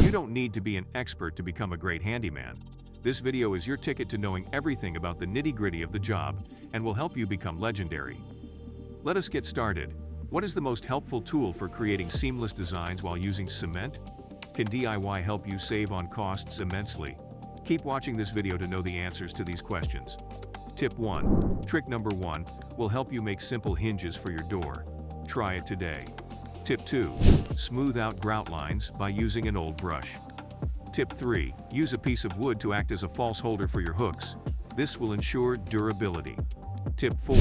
You don't need to be an expert to become a great handyman. This video is your ticket to knowing everything about the nitty-gritty of the job and will help you become legendary. Let us get started. What is the most helpful tool for creating seamless designs while using cement? Can DIY help you save on costs immensely? Keep watching this video to know the answers to these questions. Tip 1. Trick number 1 will help you make simple hinges for your door. Try it today. Tip 2. Smooth out grout lines by using an old brush. Tip 3. Use a piece of wood to act as a false holder for your hooks. This will ensure durability. Tip 4.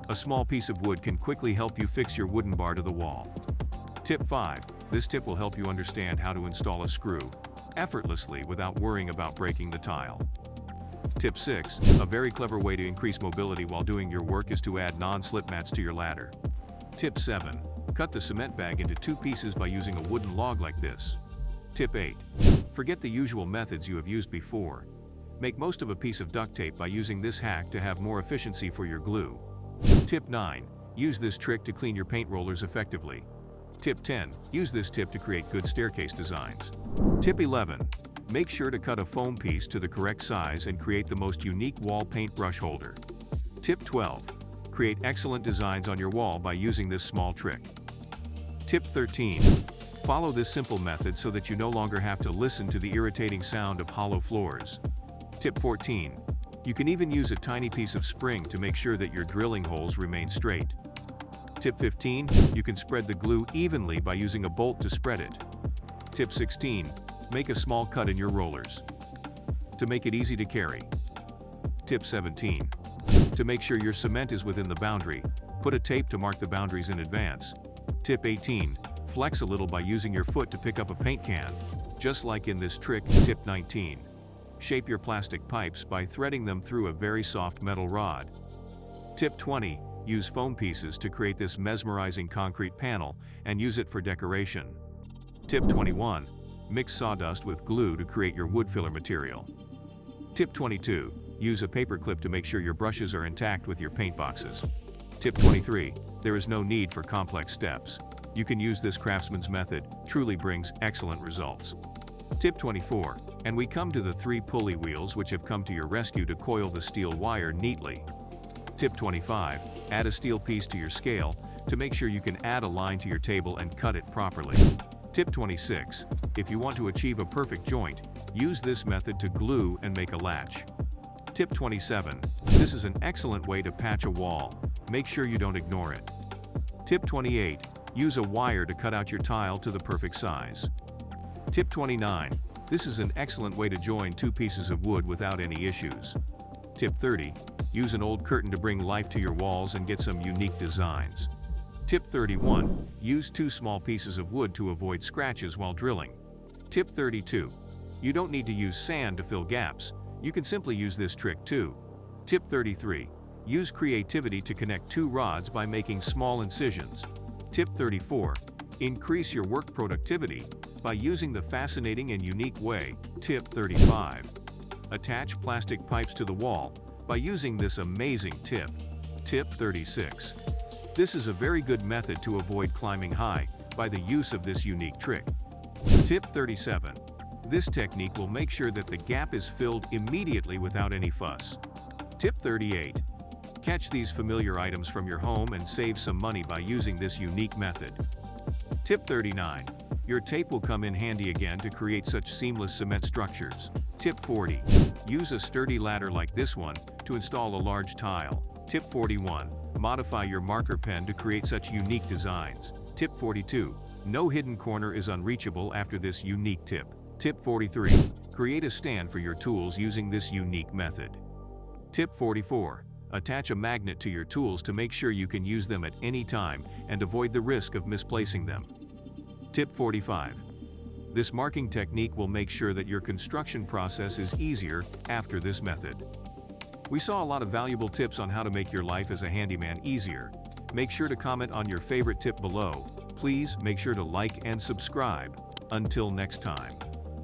A small piece of wood can quickly help you fix your wooden bar to the wall. Tip 5. This tip will help you understand how to install a screw effortlessly without worrying about breaking the tile. Tip 6. A very clever way to increase mobility while doing your work is to add non-slip mats to your ladder. Tip 7. Cut the cement bag into 2 pieces by using a wooden log like this. Tip 8. Forget the usual methods you have used before. Make most of a piece of duct tape by using this hack to have more efficiency for your glue. Tip 9. Use this trick to clean your paint rollers effectively. Tip 10. Use this tip to create good staircase designs. Tip 11. Make sure to cut a foam piece to the correct size and create the most unique wall paint brush holder. Tip 12. Create excellent designs on your wall by using this small trick. Tip 13. Follow this simple method so that you no longer have to listen to the irritating sound of hollow floors. Tip 14. You can even use a tiny piece of spring to make sure that your drilling holes remain straight. Tip 15. You can spread the glue evenly by using a bolt to spread it. Tip 16. Make a small cut in your rollers to make it easy to carry. Tip 17. To make sure your cement is within the boundary, put a tape to mark the boundaries in advance. Tip 18. Flex a little by using your foot to pick up a paint can, just like in this trick. Tip 19. Shape your plastic pipes by threading them through a very soft metal rod. Tip 20. Use foam pieces to create this mesmerizing concrete panel and use it for decoration. Tip 21. Mix sawdust with glue to create your wood filler material. Tip 22. Use a paper clip to make sure your brushes are intact with your paint boxes. Tip 23. There is no need for complex steps. You can use this craftsman's method, truly brings excellent results. Tip 24. And we come to the 3 pulley wheels which have come to your rescue to coil the steel wire neatly. Tip 25. Add a steel piece to your scale to make sure you can add a line to your table and cut it properly. Tip 26. If you want to achieve a perfect joint, use this method to glue and make a latch. Tip 27. This is an excellent way to patch a wall. Make sure you don't ignore it. Tip 28. Use a wire to cut out your tile to the perfect size. Tip 29. This is an excellent way to join 2 pieces of wood without any issues. Tip 30. Use an old curtain to bring life to your walls and get some unique designs. Tip 31. Use 2 small pieces of wood to avoid scratches while drilling. Tip 32. You don't need to use sand to fill gaps. You can simply use this trick too. Tip 33. Use creativity to connect 2 rods by making small incisions. Tip 34. Increase your work productivity by using the fascinating and unique way. Tip 35. Attach plastic pipes to the wall by using this amazing tip. Tip 36. This is a very good method to avoid climbing high by the use of this unique trick. Tip 37. This technique will make sure that the gap is filled immediately without any fuss. Tip 38. Catch these familiar items from your home and save some money by using this unique method. Tip 39. Your tape will come in handy again to create such seamless cement structures. Tip 40. Use a sturdy ladder like this one to install a large tile. Tip 41. Modify your marker pen to create such unique designs. Tip 42. No hidden corner is unreachable after this unique tip. Tip 43. Create a stand for your tools using this unique method. Tip 44. Attach a magnet to your tools to make sure you can use them at any time and avoid the risk of misplacing them. Tip 45. This marking technique will make sure that your construction process is easier after this method. We saw a lot of valuable tips on how to make your life as a handyman easier. Make sure to comment on your favorite tip below. Please make sure to like and subscribe. Until next time.